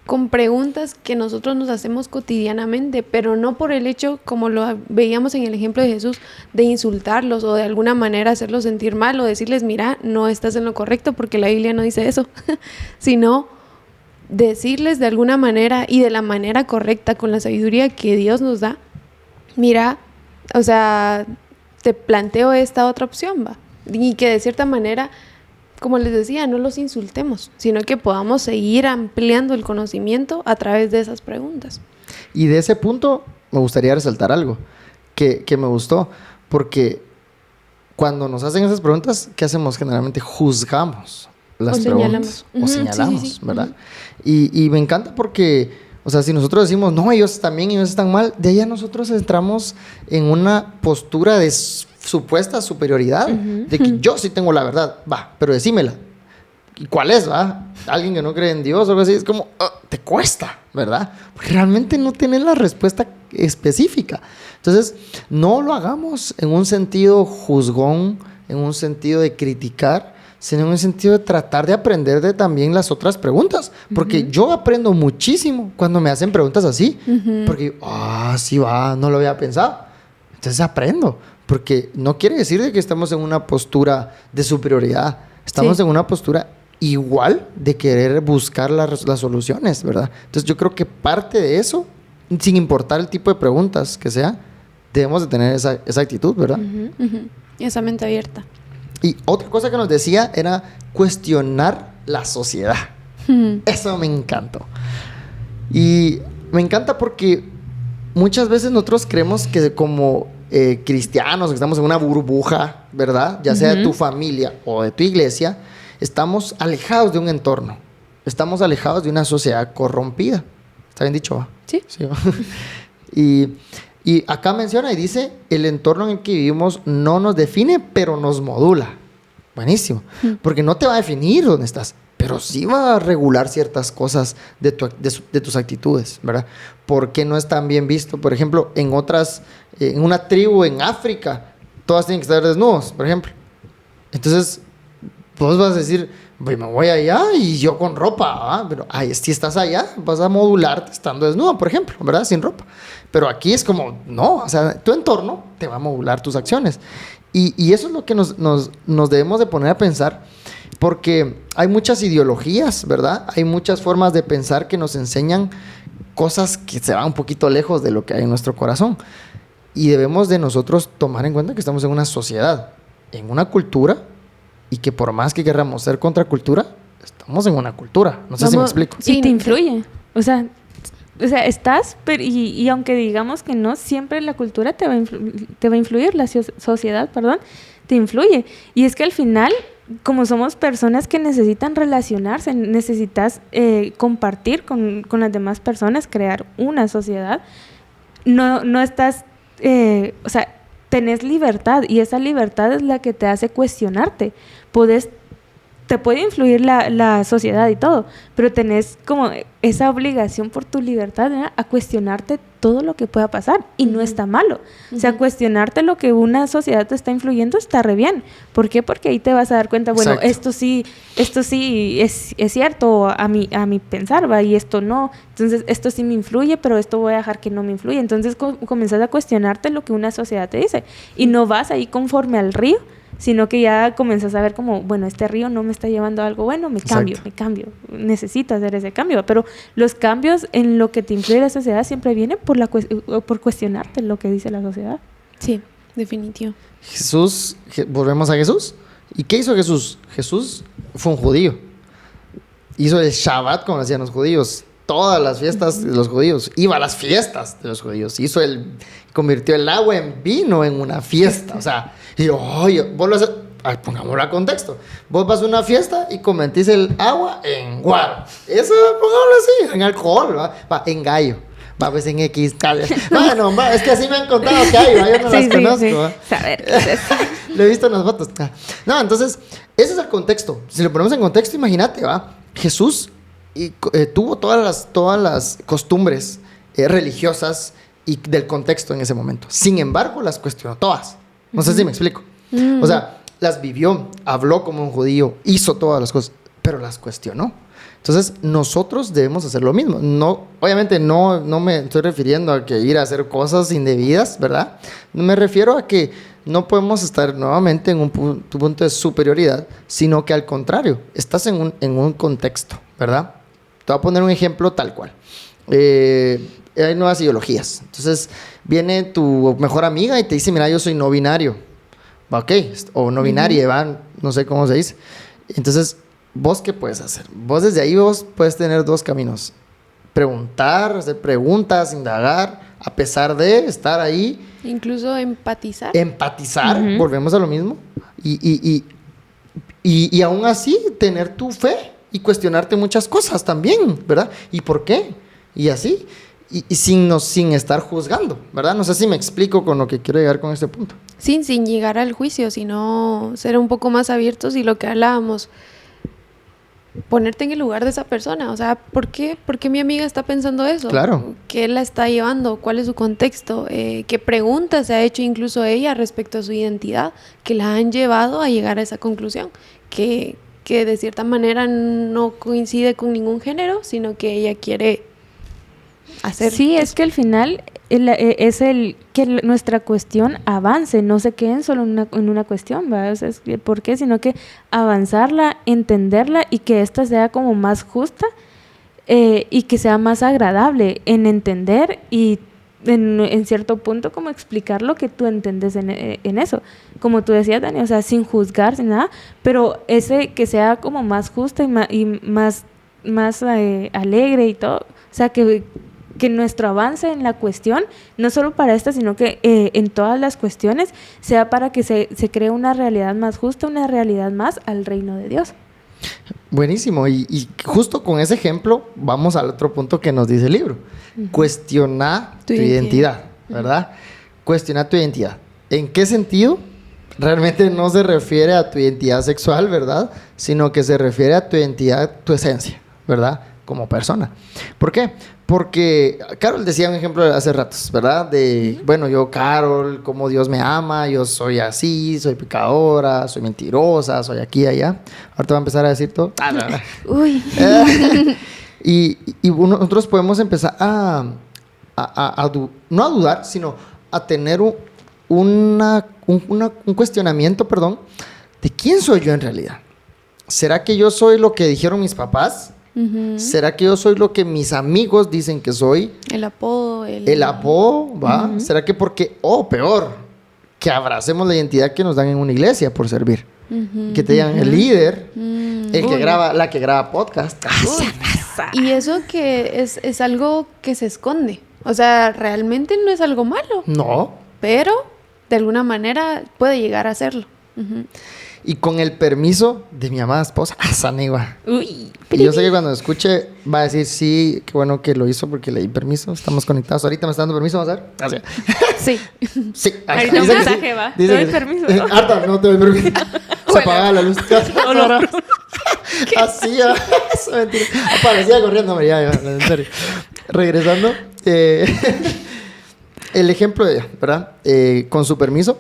con preguntas que nosotros nos hacemos cotidianamente, pero no por el hecho, como lo veíamos en el ejemplo de Jesús, de insultarlos o de alguna manera hacerlos sentir mal o decirles: mira, no estás en lo correcto porque la Biblia no dice eso, sino decirles de alguna manera y de la manera correcta, con la sabiduría que Dios nos da: mira, o sea, te planteo esta otra opción, va. Y que de cierta manera, como les decía, no los insultemos, sino que podamos seguir ampliando el conocimiento a través de esas preguntas. Y de ese punto me gustaría resaltar algo que me gustó, porque cuando nos hacen esas preguntas, ¿qué hacemos? Generalmente juzgamos las preguntas o señalamos, sí. ¿Verdad? Y me encanta porque, o sea, si nosotros decimos: no, ellos están bien, ellos están mal, de ahí nosotros entramos en una postura de supuesta superioridad, de que yo sí tengo la verdad, va, pero decímela. ¿Y cuál es, va? Alguien que no cree en Dios o algo así, es como, te cuesta, ¿verdad? Porque realmente no tienes la respuesta específica. Entonces, no lo hagamos en un sentido juzgón, en un sentido de criticar, sino en un sentido de tratar de aprender de también las otras preguntas. Porque yo aprendo muchísimo cuando me hacen preguntas así. Porque, sí va, no lo había pensado. Entonces aprendo. Porque no quiere decir de que estamos en una postura de superioridad. Estamos en una postura igual de querer buscar las soluciones, ¿verdad? Entonces yo creo que parte de eso, sin importar el tipo de preguntas que sea, debemos de tener esa actitud, ¿verdad? Y esa mente abierta. Y otra cosa que nos decía era cuestionar la sociedad. Eso me encantó. Y me encanta porque muchas veces nosotros creemos que como cristianos, que estamos en una burbuja, ¿verdad? Ya sea de tu familia o de tu iglesia, estamos alejados de un entorno. Estamos alejados de una sociedad corrompida. ¿Está bien dicho? Sí. Y acá menciona y dice: el entorno en el que vivimos no nos define, pero nos modula. Buenísimo. Porque no te va a definir dónde estás, pero sí va a regular ciertas cosas de tus actitudes, ¿verdad? ¿Por qué no es tan bien visto? Por ejemplo, en una tribu en África, todas tienen que estar desnudos, por ejemplo. Entonces, vos vas a decir: me voy allá y yo con ropa, pero si estás allá, vas a modularte estando desnudo, por ejemplo, ¿verdad? Sin ropa. Pero aquí es como, no, o sea, tu entorno te va a modular tus acciones. Y eso es lo que nos debemos de poner a pensar, porque hay muchas ideologías, ¿verdad? Hay muchas formas de pensar que nos enseñan cosas que se van un poquito lejos de lo que hay en nuestro corazón. Y debemos de nosotros tomar en cuenta que estamos en una sociedad, en una cultura, y que por más que queramos ser contracultura, estamos en una cultura. No sé si me explico. Sí, y te influye. O sea, estás, pero y aunque digamos que no, siempre la cultura te va a influir, la sociedad, te influye. Y es que al final, como somos personas que necesitan relacionarse, necesitas compartir con las demás personas, crear una sociedad, no estás, o sea, tenés libertad y esa libertad es la que te hace cuestionarte. Te puede influir la sociedad y todo, pero tenés como esa obligación por tu libertad, ¿verdad?, a cuestionarte todo lo que pueda pasar y no está malo. O sea, cuestionarte lo que una sociedad te está influyendo está re bien. ¿Por qué? Porque ahí te vas a dar cuenta, bueno, esto sí es cierto a mi pensar, ¿va? Y esto no. Entonces, esto sí me influye, pero esto voy a dejar que no me influye. Entonces, comenzás a cuestionarte lo que una sociedad te dice y no vas ahí conforme al río, sino que ya comenzás a ver como, bueno, este río no me está llevando a algo bueno, me cambio, necesito hacer ese cambio, pero los cambios en lo que te influye la sociedad siempre vienen por cuestionarte lo que dice la sociedad. Sí, definitivo. Jesús, volvemos a Jesús. ¿Y qué hizo Jesús? Jesús fue un judío. Hizo el Shabbat como hacían los judíos. Todas las fiestas de los judíos. Iba a las fiestas de los judíos. Convirtió el agua en vino en una fiesta. O sea, y oye, vos lo haces, pongámoslo a contexto. Vos vas a una fiesta y convertís el agua en guaro. Eso, pongámoslo así, en alcohol, ¿va? En gallo. Va, pues en X. Bueno, es que así me han contado que hay, ¿va? Yo no las conozco. Sí. Saber qué es eso. Lo he visto en las fotos. No, entonces, ese es el contexto. Si lo ponemos en contexto, imagínate, ¿va? Jesús tuvo todas las costumbres religiosas y del contexto en ese momento. Sin embargo, las cuestionó todas. No sé si me explico. O sea, las vivió, habló como un judío, hizo todas las cosas, pero las cuestionó. Entonces, nosotros debemos hacer lo mismo. No, obviamente no me estoy refiriendo a que ir a hacer cosas indebidas, ¿verdad? Me refiero a que no podemos estar nuevamente en un punto de superioridad, sino que al contrario, estás en un contexto, ¿verdad? Te voy a poner un ejemplo tal cual. Hay nuevas ideologías. Entonces, viene tu mejor amiga y te dice, mira, yo soy no binario. Ok, o no binaria, ¿va? No sé cómo se dice. Entonces, ¿vos qué puedes hacer? Vos desde ahí puedes tener dos caminos. Preguntar, hacer preguntas, indagar, a pesar de estar ahí. Incluso empatizar. Volvemos a lo mismo. Y aún así, tener tu fe y cuestionarte muchas cosas también, ¿verdad? ¿Y por qué? Y así. Y sin estar juzgando, ¿verdad? No sé si me explico con lo que quiero llegar con este punto. Sin llegar al juicio, sino ser un poco más abiertos y lo que hablábamos, ponerte en el lugar de esa persona. O sea, ¿por qué mi amiga está pensando eso? Claro. ¿Qué la está llevando? ¿Cuál es su contexto? ¿Qué preguntas se ha hecho incluso ella respecto a su identidad que la han llevado a llegar a esa conclusión? Que de cierta manera no coincide con ningún género, sino que ella quiere hacer. Sí, es que al final es que nuestra cuestión avance, no se queden solo en una cuestión, ¿verdad? O sea, ¿por qué? Sino que avanzarla, entenderla y que ésta sea como más justa y que sea más agradable en entender y en cierto punto como explicar lo que tú entiendes en eso. Como tú decías, Dani, o sea, sin juzgar, sin nada, pero que sea como más justa y más alegre y todo. O sea, que nuestro avance en la cuestión, no solo para esta, sino que en todas las cuestiones, sea para que se cree una realidad más justa, una realidad más al reino de Dios. Buenísimo. Y justo con ese ejemplo, vamos al otro punto que nos dice el libro. Cuestiona tu identidad, ¿verdad? Cuestiona tu identidad. ¿En qué sentido? Realmente no se refiere a tu identidad sexual, ¿verdad? Sino que se refiere a tu identidad, tu esencia, ¿verdad? Como persona. ¿Por qué? Porque Carol decía un ejemplo hace ratos, ¿verdad? De, bueno, yo, Carol, como Dios me ama, yo soy así, soy pecadora, soy mentirosa, soy aquí y allá. Ahorita va a empezar a decir todo. Uy. Y nosotros podemos empezar no a dudar, sino a tener un cuestionamiento, de quién soy yo en realidad. ¿Será que yo soy lo que dijeron mis papás? ¿Será que yo soy lo que mis amigos dicen que soy? El apodo. El apodo, ¿va? ¿Será que peor, que abracemos la identidad que nos dan en una iglesia por servir? Que te digan el líder, la que graba podcast. Y eso que es algo que se esconde. O sea, realmente no es algo malo. No. Pero, de alguna manera, puede llegar a serlo. Y con el permiso de mi amada esposa, Sanigua. Uy, Y yo sé que cuando escuche va a decir, sí, qué bueno que lo hizo porque le di permiso. Estamos conectados. Ahorita me está dando permiso, ¿vamos a ver? Gracias. Sí. Sí. ahorita un Dice que mensaje sí. va. Dice Te doy que- permiso. Arta, no te doy permiso. Se apagaba la luz. Así, eso, mentira. Aparecía corriendo, María, en serio. Regresando, el ejemplo de ella, ¿verdad? Con su permiso,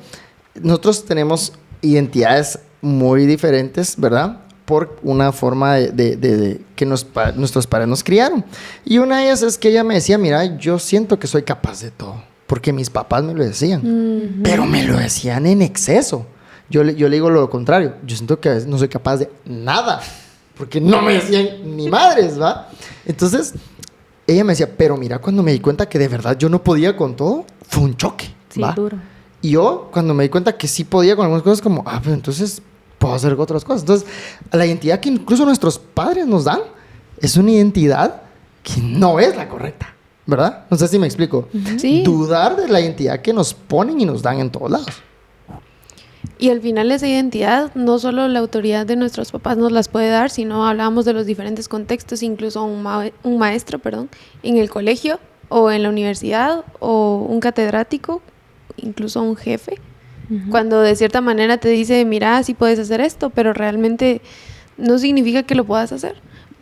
nosotros tenemos identidades muy diferentes, ¿verdad? Por una forma de que nuestros padres nos criaron. Y una de ellas es que ella me decía, mira, yo siento que soy capaz de todo, porque mis papás me lo decían, pero me lo decían en exceso. Yo le digo lo contrario, yo siento que a veces no soy capaz de nada, porque no me decían ni madres, ¿va? Entonces, ella me decía, pero mira, cuando me di cuenta que de verdad yo no podía con todo, fue un choque, Sí, ¿va? duro. Y yo, cuando me di cuenta que sí podía con algunas cosas, como, pues entonces puedo hacer otras cosas. Entonces, la identidad que incluso nuestros padres nos dan es una identidad que no es la correcta, ¿verdad? No sé si me explico. Sí. Dudar de la identidad que nos ponen y nos dan en todos lados. Y al final esa identidad, no solo la autoridad de nuestros papás nos las puede dar, sino hablábamos de los diferentes contextos, incluso un maestro, en el colegio o en la universidad o un catedrático, incluso un jefe, cuando de cierta manera te dice, mira, sí puedes hacer esto, pero realmente no significa que lo puedas hacer.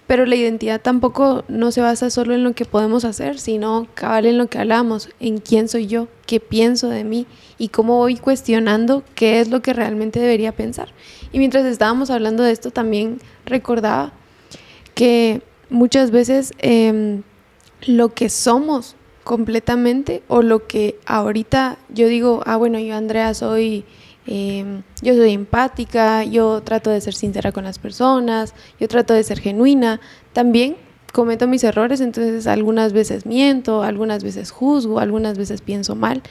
Pero la identidad tampoco no se basa solo en lo que podemos hacer, sino cabal en lo que hablamos, en quién soy yo, qué pienso de mí y cómo voy cuestionando qué es lo que realmente debería pensar. Y mientras estábamos hablando de esto, también recordaba que muchas veces lo que somos completamente, o lo que ahorita yo digo, bueno, yo Andrea soy... yo soy empática, yo trato de ser sincera con las personas, yo trato de ser genuina, también cometo mis errores, entonces algunas veces miento, algunas veces juzgo, algunas veces pienso mal,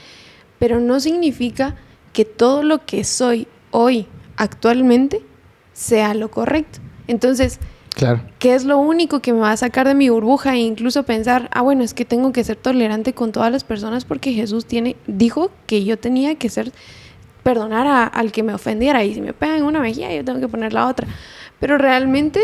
pero no significa que todo lo que soy hoy, actualmente, sea lo correcto. Entonces, Claro. ¿qué es lo único que me va a sacar de mi burbuja e incluso pensar, bueno, es que tengo que ser tolerante con todas las personas porque Jesús dijo que yo tenía que perdonar al que me ofendiera, y si me pegan una mejilla yo tengo que poner la otra? Pero realmente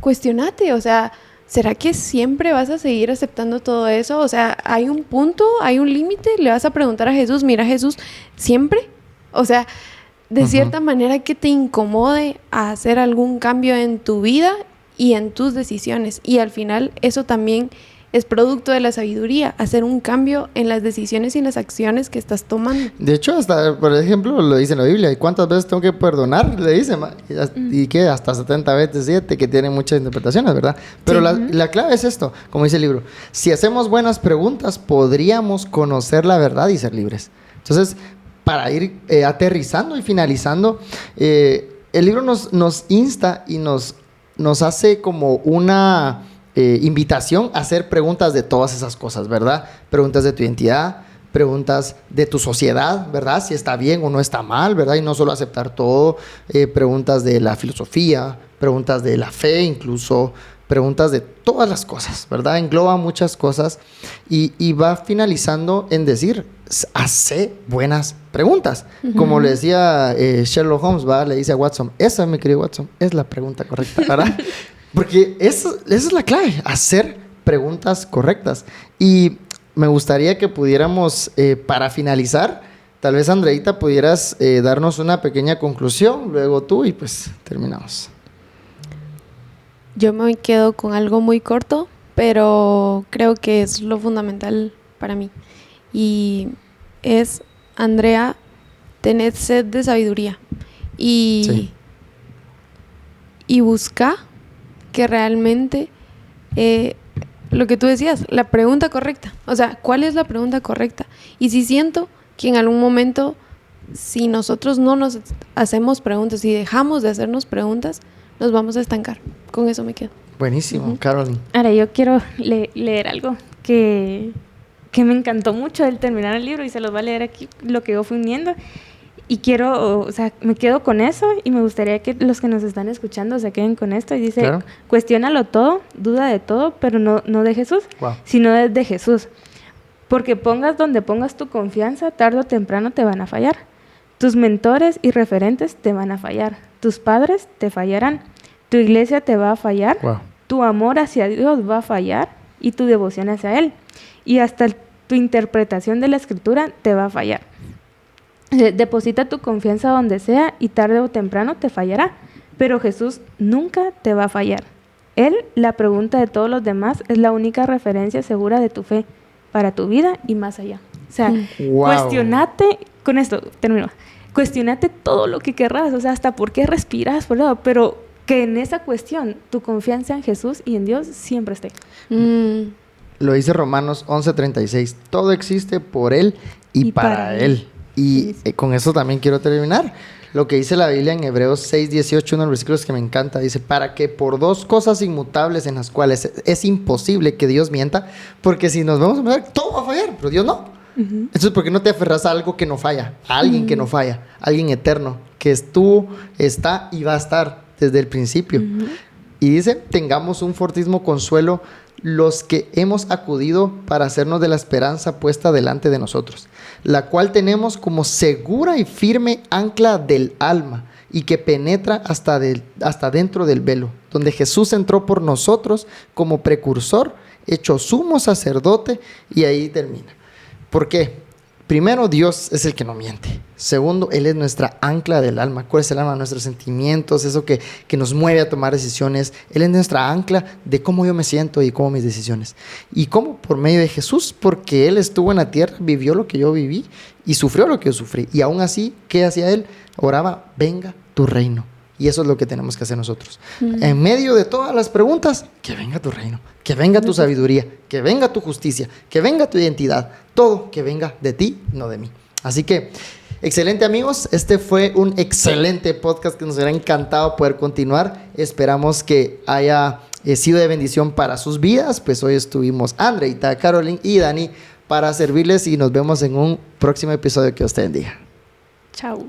cuestionate, o sea, ¿será que siempre vas a seguir aceptando todo eso? O sea, hay un punto, hay un límite, le vas a preguntar a Jesús, mira Jesús, ¿siempre? O sea, de cierta manera que te incomode a hacer algún cambio en tu vida y en tus decisiones, y al final eso también es producto de la sabiduría, hacer un cambio en las decisiones y en las acciones que estás tomando. De hecho, hasta, por ejemplo, lo dice en la Biblia, ¿y cuántas veces tengo que perdonar? Le dice, y que hasta 70 veces 7, que tiene muchas interpretaciones, ¿verdad? Pero la clave es esto, como dice el libro, si hacemos buenas preguntas, podríamos conocer la verdad y ser libres. Entonces, para ir aterrizando y finalizando, el libro nos insta y nos hace como una... invitación a hacer preguntas de todas esas cosas, ¿verdad? Preguntas de tu identidad, preguntas de tu sociedad, ¿verdad? Si está bien o no está mal, ¿verdad? Y no solo aceptar todo, preguntas de la filosofía, preguntas de la fe, incluso preguntas de todas las cosas, ¿verdad? Engloba muchas cosas y va finalizando en decir, hace buenas preguntas. Como le decía Sherlock Holmes, ¿va? Le dice a Watson, esa, mi querido Watson, es la pregunta correcta, ¿verdad? Porque esa es la clave, hacer preguntas correctas. Y me gustaría que pudiéramos, para finalizar, tal vez Andreita pudieras darnos una pequeña conclusión, luego tú y pues terminamos. Yo me quedo con algo muy corto, pero creo que es lo fundamental para mí. Y es, Andrea, tened sed de sabiduría. Y busca que realmente, lo que tú decías, la pregunta correcta. O sea, ¿cuál es la pregunta correcta? Y si siento que en algún momento, si nosotros no nos hacemos preguntas y dejamos de hacernos preguntas, nos vamos a estancar. Con eso me quedo. Buenísimo, Caroline. Ahora, yo quiero leer algo que me encantó mucho del terminar el libro y se los voy a leer aquí, lo que yo fui uniendo. Y quiero, o sea, me quedo con eso y me gustaría que los que nos están escuchando se queden con esto. Y dice, claro, cuestiónalo todo, duda de todo, pero no de Jesús, sino de Jesús. Porque pongas donde pongas tu confianza, tarde o temprano te van a fallar. Tus mentores y referentes te van a fallar. Tus padres te fallarán. Tu iglesia te va a fallar. Wow. Tu amor hacia Dios va a fallar y tu devoción hacia Él. Y hasta tu interpretación de la Escritura te va a fallar. Deposita tu confianza donde sea y tarde o temprano te fallará. Pero Jesús nunca te va a fallar. Él, la pregunta de todos los demás, es la única referencia segura de tu fe para tu vida y más allá. O sea, wow. Cuestionate, con esto termino, cuestionate todo lo que querrás, o sea, hasta por qué respiras, pero que en esa cuestión tu confianza en Jesús y en Dios siempre esté. Lo dice Romanos 11:36, todo existe por Él y para Él. Y con eso también quiero terminar. Lo que dice la Biblia en Hebreos 6:18, uno de los versículos que me encanta, dice, para que por dos cosas inmutables en las cuales es imposible que Dios mienta, porque si nos vamos a pensar, todo va a fallar, pero Dios no. Entonces, ¿por qué no te aferras a algo que no falla? A alguien que no falla, a alguien eterno, que estuvo, está y va a estar desde el principio. Y dice, tengamos un fortísimo consuelo los que hemos acudido para hacernos de la esperanza puesta delante de nosotros, la cual tenemos como segura y firme ancla del alma y que penetra hasta dentro del velo, donde Jesús entró por nosotros como precursor, hecho sumo sacerdote, y ahí termina. ¿Por qué? Primero, Dios es el que no miente. Segundo, Él es nuestra ancla del alma. ¿Cuál es el alma? Nuestros sentimientos, eso que nos mueve a tomar decisiones. Él es nuestra ancla de cómo yo me siento y cómo mis decisiones. ¿Y cómo? Por medio de Jesús, porque Él estuvo en la tierra, vivió lo que yo viví y sufrió lo que yo sufrí. Y aún así, ¿qué hacía Él? Oraba, venga tu reino. Y eso es lo que tenemos que hacer nosotros. En medio de todas las preguntas, que venga tu reino, que venga tu sabiduría, que venga tu justicia, que venga tu identidad. Todo que venga de ti, no de mí. Así que, excelente amigos. Este fue un excelente podcast que nos hubiera encantado poder continuar. Esperamos que haya sido de bendición para sus vidas. Pues hoy estuvimos Andreita, Caroline y Dani para servirles y nos vemos en un próximo episodio. Que os bendiga. Chao.